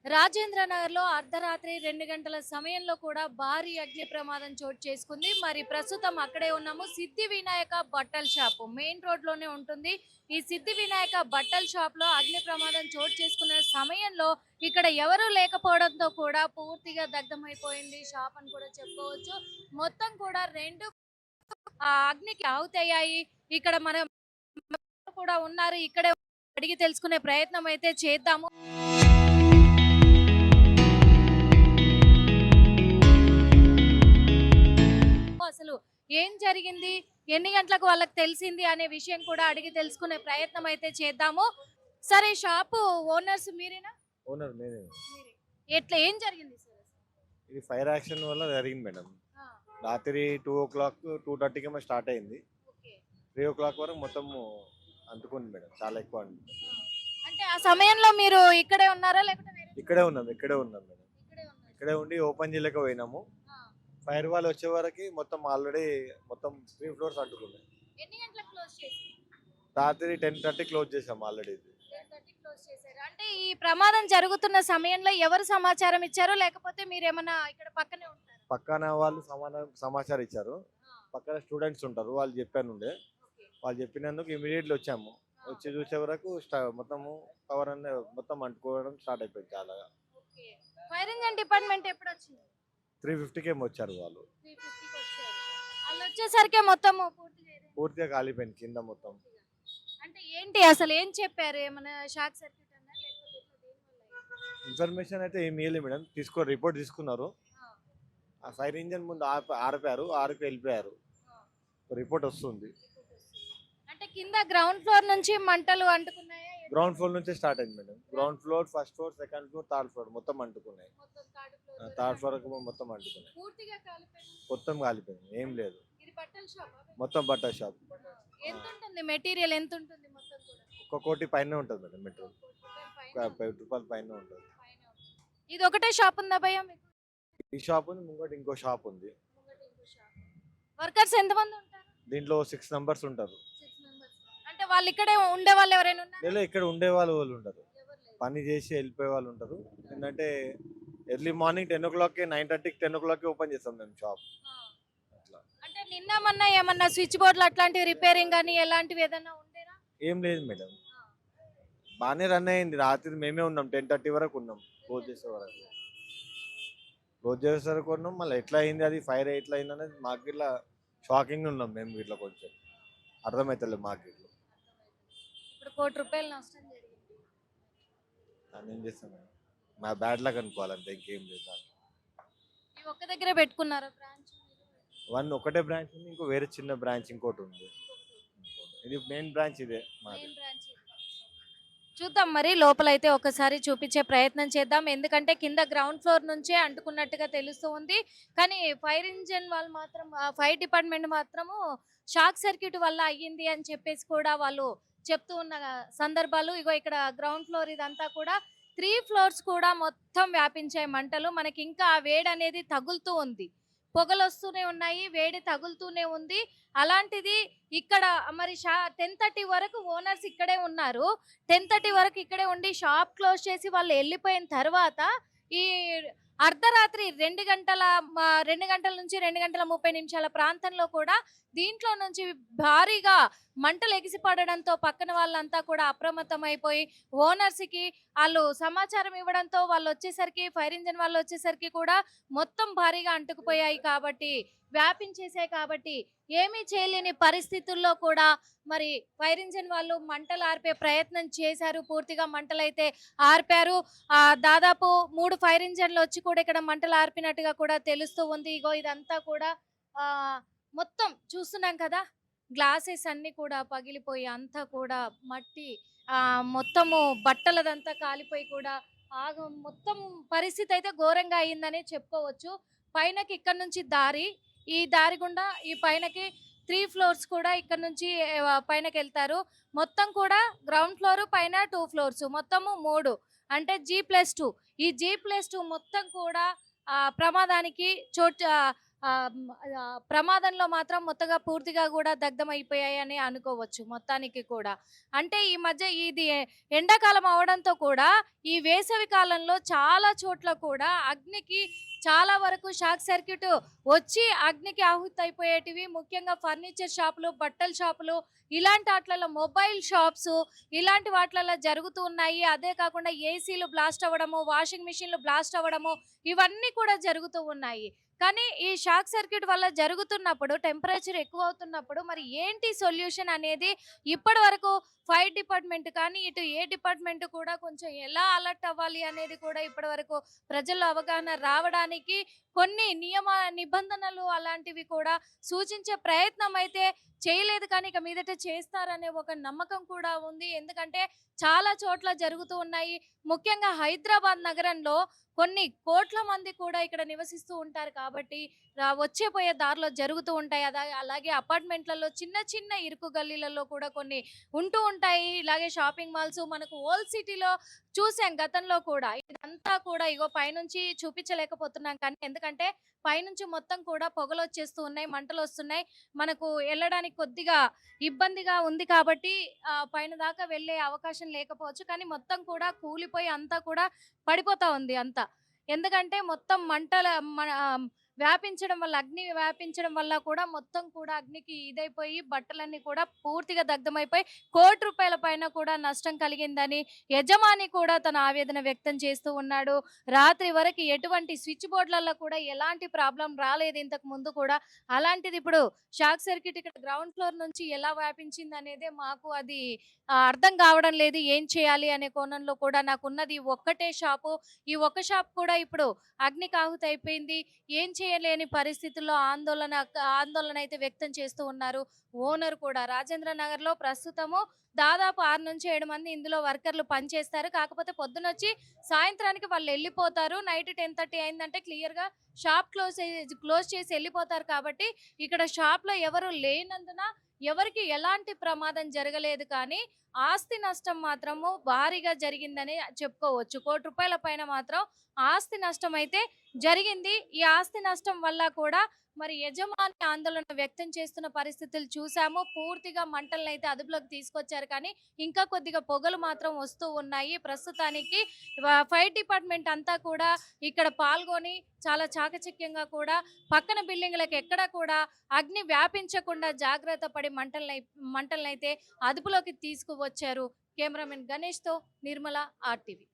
రాజేంద్ర నగర్‌లో అర్ధరాత్రి 2 గంటల సమయంలో కూడా భారీ అగ్ని ప్రమాదం చోటు చేసుకుంది. మరి ప్రస్తుతం అక్కడే ఉన్నాము. సిద్ధి వినాయక బట్టల షాపు. మెయిన్ రోడ్‌లోనే ఉంటుంది. ఈ సిద్ధి వినాయక బట్టల షాప్‌లో అగ్ని ప్రమాదం చోటు చేసుకున్న సమయంలో ఇక్కడ ఎవరూ లేకపోవడంతో కూడా పూర్తిగా దగ్ధమైపోయింది షాప్ అని కూడా చెప్పుకోవచ్చు. మొత్తం కూడా 2 అగ్నికి ఆహుతయ్యాయి. ఇక్కడ మనం కూడా ఉన్నారు. ఇక్కడే అడిగి తెలుసుకునే ప్రయత్నం అయితే చేద్దాము. అసలు ఏం జరిగింది? ఎన్ని గంటలకు వాళ్ళకి తెలిసింది అనే విషయం కూడా అడిగి తెలుసుకునే ప్రయత్నం అయితే చేద్దాము. సరే షాపు ఓనర్స్ మీరేనా? ఓనర్ నేనే. మీరే. ఎట్లా ఏం జరిగింది సార్ అసలు? ఇది ఫైర్ యాక్షన్ వల్ల జరిగింది మేడం. ఆ! రాత్రి 2:00, 2:30కేమో స్టార్ట్ అయింది. ఓకే. 3:00 వరకు మొత్తము అంటుకుంది మేడం. చాలా ఎక్కువ అంటుకుంది. అంటే ఆ సమయంలో మీరు ఇక్కడే ఉన్నారా? లేకపోతే వేరే ఇక్కడే ఉన్నాం మేడం. ఇక్కడే ఉన్నారు. ఇక్కడే ఉండి ఓపెన్ చేయలేక పోయినాము. ఆ! ఫైర్ వాళ్ళు వచ్చే వరకు ఆల్రెడీ మొత్తం 3 ఫ్లోర్స్ అంటుకున్నాయి. ఎన్ని గంటలకు క్లోజ్ చేశారు? రాత్రి 10:30 క్లోజ్ చేసాం ఆల్రెడీ ఇది. 10:30 క్లోజ్ చేశారు. అంటే ఈ ప్రమాదం జరుగుతున్న సమయంలో ఎవరు సమాచారం ఇచ్చారు? లేకపోతే మీరేమన్నా ఇక్కడ పక్కనే ఉంటారా? పక్కన వాళ్ళు సమాచారం ఇచ్చారు. ఆ! పక్కన స్టూడెంట్స్ ఉంటారు. వాళ్ళు చెప్పానుండే. ఓకే. వాళ్ళు చెప్పినందుకు ఇమీడియట్లీ వచ్చాము. ఆ! వచ్చి చూసే వరకు మొత్తము పవర్ అనే మొత్తం అంటుకోవడం స్టార్ట్ అయిపోయింది చాలా. ఓకే. ఫైర్ ఇంజిన్ డిపార్ట్‌మెంట్ ఎప్పుడొచ్చింది? 3:50కేమో వచ్చారు వాళ్ళు. 3:50కి వచ్చారు. ఆళ్ళొచ్చేసరికే మొత్తం పూర్తిగా ఇదైంది. పూర్తిగా కాలిపోయింది కింద మొత్తం. అంటే ఏంటి అసలు ఏం చెప్పారు? ఏమన్నా షార్ట్ సర్క్యూట్ అన్నా? లేకపోతే ఎట్లా దేనివల్ల అయింది? ఇన్ఫర్మేషన్ అయితే ఏమి ఇవ్వలేదు మేడం. రిపోర్ట్ తీసుకున్నారు. ఆ! ఆ ఫైర్ ఇంజిన్ ముందు ఆర్పారు. ఆర్పి వెళ్ళిపోయారు. ఆ! రిపోర్ట్ వస్తుంది. అంటే కింద గ్రౌండ్ ఫ్లోర్ నుంచి మంటలు అంటుకున్నాయా? గ్రౌండ్ ఫ్లోర్ నుంచే స్టార్ట్ అయింది madam. Ground floor, first floor, second floor, third floor మొత్తం అంటుకున్నాయి. మొత్తం థర్డ్ ఫ్లోర్ థర్డ్ ఫ్లోర్ మొత్తం అంటుకున్నాయి. పూర్తిగా కాలిపోయింది. మొత్తం కాలిపోయింది. ఏం లేదు. ఇది బట్టల షాపా? మొత్తం బట్టల షాప్. ఎంత ఉంటుంది మెటీరియల్ ఎంత ఉంటుంది మొత్తం కూడా? ఒక కోటి పైన ఉంటుంది మేడం మెట్రో. రూపాయల పైన రూపాయల పైన ఉంటుంది. పైన ఉంటుంది. ఇది ఒకటే షాప్ ఉందా భయ్యా మీకు? ఈ షాప్ ఉంది. ముంగట ఇంకో షాప్ ఉంది. ముంగట ఇంకో షాప్. వర్కర్స్ ఎంతమంది ఉంటారు? దీంట్లో 6 మెంబర్స్ ఉంటారు. 6 మెంబర్స్. అంటే వాళ్ళు ఇక్కడే ఉండేవాళ్ళు ఎవరైనా ఉన్నారా? లేదా ఇక్కడ ఉండే వాళ్ళు ఉండరు. ఎవరు లేరు. పని చేసి వెళ్ళిపోయే వాళ్ళు ఉంటారు. ఏంటంటే ఎర్లీ మార్నింగ్ 10:00కి 9:30కి 10:00కి ఓపెన్ చేస్తాం మేము షాప్. ఆ. అట్లా అంటే నిన్న మొన్న ఏమన్నా స్విచ్ బోర్డులు అట్లాంటివి రిపేరింగ్ అని ఎలాంటివి ఏదైనా ఉండేనా? ఏం లేదు మేడం. ఆ. బాగానే రన్ అయింది. రాత్రి మేమే ఉన్నాం. 10:30 వరకు ఉన్నాం. క్లోజ్ చేసే వరకు ఉన్నాం. మళ్ళీ ఎట్లా అయింది, అది ఫైర్ ఎట్లా అయింది అనేది మాకు ఇట్లా షాకింగ్ ఉన్నాం. మేము ఇట్లా కొంచెం అర్థమవుతలేదు మాకు ఇట్లా. ఇప్పుడు ₹1,00,00,000 నష్టం జరిగింది. దాన్ని ఏం చేస్తాం మేడం. మా బ్యాడ్ లక్ అనుకోవాలంటే ఇంకేం లేదు దాంట్లో. ఈ ఒక్క దగ్గరే పెట్టుకున్నారా బ్రాంచ్? ఒకటే బ్రాంచ్ ఉంది. ఇంకో వేరే చిన్న బ్రాంచ్ ఇంకోటి ఉంది. ఇది మెయిన్ బ్రాంచ్ ఇదే మాది. మెయిన్ బ్రాంచ్ చూద్దాం మరి లోపలైతే ఒకసారి చూపించే ప్రయత్నం చేద్దాం. ఎందుకంటే కింద గ్రౌండ్ ఫ్లోర్ నుంచే అంటుకున్నట్టుగా తెలుస్తూ ఉంది. కానీ ఫైర్ ఇంజిన్ వాళ్ళు మాత్రం ఫైర్ డిపార్ట్మెంట్ మాత్రము షాక్ సర్క్యూట్ వల్ల అయ్యింది అని చెప్పేసి కూడా వాళ్ళు చెప్తూ ఉన్న సందర్భాలు. ఇగో ఇక్కడ గ్రౌండ్ ఫ్లోర్ ఇదంతా కూడా 3 ఫ్లోర్స్ కూడా మొత్తం వ్యాపించాయి మంటలు. మనకి ఇంకా ఆ వేడి అనేది తగులుతూ ఉంది. పొగలొస్తూనే ఉన్నాయి. వేడి తగులుతూనే ఉంది. అలాంటిది ఇక్కడ మరి 10:30 వరకు ఓనర్స్ ఇక్కడే ఉన్నారు. 10:30 వరకు ఇక్కడే ఉండి షాప్ క్లోజ్ చేసి వాళ్ళు ఎళ్ళిపోయిన తర్వాత ఈ అర్ధరాత్రి 2 గంటల నుంచి 2:30 ప్రాంతంలో కూడా దీంట్లో నుంచి భారీగా మంటలు ఎగిసిపడడంతో పక్కన వాళ్ళంతా కూడా అప్రమత్తమైపోయి ఓనర్స్‌కి ఆళ్ళు సమాచారం ఇవ్వడంతో వాళ్ళొచ్చేసరికి ఫైర్ ఇంజిన్ వాళ్ళొచ్చేసరికి కూడా మొత్తం భారీగా అంటుకుపోయాయి కాబట్టి, వ్యాపించేసాయి కాబట్టి ఏమీ చేయలేని పరిస్థితుల్లో కూడా మరి ఫైర్ ఇంజిన్ వాళ్ళు మంటలు ఆర్పే ప్రయత్నం చేశారు. పూర్తిగా మంటలైతే ఆర్పారు. దాదాపు 3 ఫైర్ ఇంజిన్‌లు వచ్చి కూడా ఇక్కడ మంటలు ఆర్పినట్టుగా కూడా తెలుస్తూ ఉంది. ఇగో ఇదంతా కూడా ఆహ్, మొత్తం చూస్తున్నాం కదా! గ్లాసెస్ అన్నీ కూడా పగిలిపోయి అంతా కూడా మట్టి మొత్తము బట్టలదంతా కాలిపోయి కూడా మొత్తం పరిస్థితి అయితే ఘోరంగా అయిందనే చెప్పుకోవచ్చు. పైనకి ఇక్కడ నుంచి దారి. ఈ దారి గుండా ఈ పైనకి 3 ఫ్లోర్స్ కూడా ఇక్కడ నుంచి పైనకెళ్తారు. మొత్తం కూడా గ్రౌండ్ ఫ్లోర్ పైన 2 ఫ్లోర్స్ మొత్తము 3 అంటే G+2. ఈ G+2 మొత్తం కూడా ప్రమాదానికి ప్రమాదంలో మాత్రం మొత్తగా పూర్తిగా కూడా దగ్ధమైపోయాయని అనుకోవచ్చు మొత్తానికి కూడా. అంటే ఈ మధ్య ఇది ఎండాకాలం అవ్వడంతో కూడా ఈ వేసవి కాలంలో చాలా చోట్ల కూడా అగ్నికి చాలా వరకు షార్ట్ సర్క్యూట్ వచ్చి అగ్నికి ఆహుతైపోయేటివి. ముఖ్యంగా ఫర్నిచర్ షాపులు, బట్టల షాపులు ఇలాంటి ఆట్లలో, మొబైల్ షాప్స్ ఇలాంటి వాటిలలో జరుగుతూ ఉన్నాయి. అదే కాకుండా ఏసీలు బ్లాస్ట్ అవ్వడము, వాషింగ్ మిషన్‌లు బ్లాస్ట్ అవ్వడము ఇవన్నీ కూడా జరుగుతూ ఉన్నాయి. కానీ ఈ షార్ట్ సర్క్యూట్ వల్ల జరుగుతున్నప్పుడు, టెంపరేచర్ ఎక్కువవుతున్నప్పుడు మరి ఏంటి సొల్యూషన్ అనేది ఇప్పటి వరకు ఫైర్ డిపార్ట్మెంట్ కానీ, ఇటు ఏ డిపార్ట్మెంట్ కూడా కొంచెం ఎలా అలర్ట్ అవ్వాలి అనేది కూడా ఇప్పటి వరకు ప్రజల్లో అవగాహన రావడానికి కొన్ని నిబంధనలు అలాంటివి కూడా సూచించే ప్రయత్నం అయితే చేయలేదు. కానీ ఇక మీదట చేస్తారనే ఒక నమ్మకం కూడా ఉంది. ఎందుకంటే చాలా చోట్ల జరుగుతూ ఉన్నాయి. ముఖ్యంగా హైదరాబాద్ నగరంలో కొన్ని కోట్ల మంది కూడా ఇక్కడ నివసిస్తూ ఉంటారు కాబట్టి వచ్చే పోయే దారిలో జరుగుతూ ఉంటాయి. అలాగే అపార్ట్మెంట్లలో చిన్న చిన్న ఇరుకు గల్లీలలో కూడా కొన్ని ఉంటూ ఉంటాయి. ఇలాగే షాపింగ్ మాల్స్ మనకు ఓల్డ్ సిటీలో చూసాం గతంలో కూడా. ఇదంతా కూడా ఇగో పైనుంచి చూపించలేకపోతున్నాం కానీ ఎందుకంటే పైనుంచి మొత్తం కూడా పొగలొచ్చేస్తూ ఉన్నాయి, మంటలొస్తున్నాయి. మనకు ఎళ్ళడానికి కొద్దిగా ఇబ్బందిగా ఉంది కాబట్టి పైన దాకా వెళ్ళే అవకాశం లేకపోవచ్చు. కానీ మొత్తం కూడా కూలిపోయి అంతా కూడా పడిపోతా ఉంది అంతా. ఎందుకంటే మొత్తం వ్యాపించడం వల్ల, అగ్ని వ్యాపించడం వల్ల కూడా మొత్తం కూడా అగ్నికి ఇదైపోయి బట్టలన్నీ కూడా పూర్తిగా దగ్ధమైపోయి ₹1,00,00,000 పైన కూడా నష్టం కలిగిందని యజమాని కూడా తన ఆవేదన వ్యక్తం చేస్తూ ఉన్నాడు. రాత్రి వరకు ఎటువంటి స్విచ్ బోర్డ్‌లలో కూడా ఎలాంటి ప్రాబ్లమ్ రాలేదు ఇంతకు ముందు కూడా. అలాంటిది ఇప్పుడు షార్ట్ సర్క్యూట్ ఇక్కడ గ్రౌండ్ ఫ్లోర్ నుంచి ఎలా వ్యాపించిందనేదే మాకు అది అర్థం కావడం లేదు. ఏం చేయాలి అనే కోణంలో కూడా నాకున్నది ఈ ఒక్కటే షాపు. ఈ ఒక్క షాప్ కూడా ఇప్పుడు అగ్నికి ఆహుతైపోయింది. ఏం చేయలేని పరిస్థితుల్లో ఆందోళన అయితే వ్యక్తం చేస్తూ ఉన్నారు. ఓనర్ కూడా రాజేంద్ర నగర్‌లో ప్రస్తుతము దాదాపు 6-7 మంది ఇందులో వర్కర్‌లు పనిచేస్తారు. కాకపోతే పొద్దునొచ్చి సాయంత్రానికి వాళ్ళెళ్ళిపోతారు. నైట్ 10:30 అయిందంటే క్లియర్‌గా షాప్ క్లోజ్ చేసి ఎళ్ళిపోతారు కాబట్టి ఇక్కడ షాప్‌లో ఎవరు లేనందున ఎవరికీ ఎలాంటి ప్రమాదం జరగలేదు. కానీ ఆస్తి నష్టం మాత్రము భారీగా జరిగిందని చెప్పుకోవచ్చు. ₹1,00,00,000 పైన మాత్రం ఆస్తి నష్టం అయితే జరిగింది. ఈ ఆస్తి నష్టం వల్ల కూడా మరి యజమాని ఆందోళన వ్యక్తం చేస్తున్న పరిస్థితులు చూసాము. పూర్తిగా మంటలనైతే అదుపులోకి తీసుకొచ్చారు. కానీ ఇంకా కొద్దిగా పొగలు మాత్రం వస్తూ ఉన్నాయి. ప్రస్తుతానికి ఫైర్ డిపార్ట్మెంట్ అంతా కూడా ఇక్కడ పాల్గొని చాలా చాకచక్యంగా కూడా పక్కన బిల్డింగ్‌లకు ఎక్కడా కూడా అగ్ని వ్యాపించకుండా జాగ్రత్త పడి మంటలనైతే అదుపులోకి తీసుకువచ్చారు. కెమెరామెన్ గణేష్‌తో నిర్మల ఆర్టీవీ.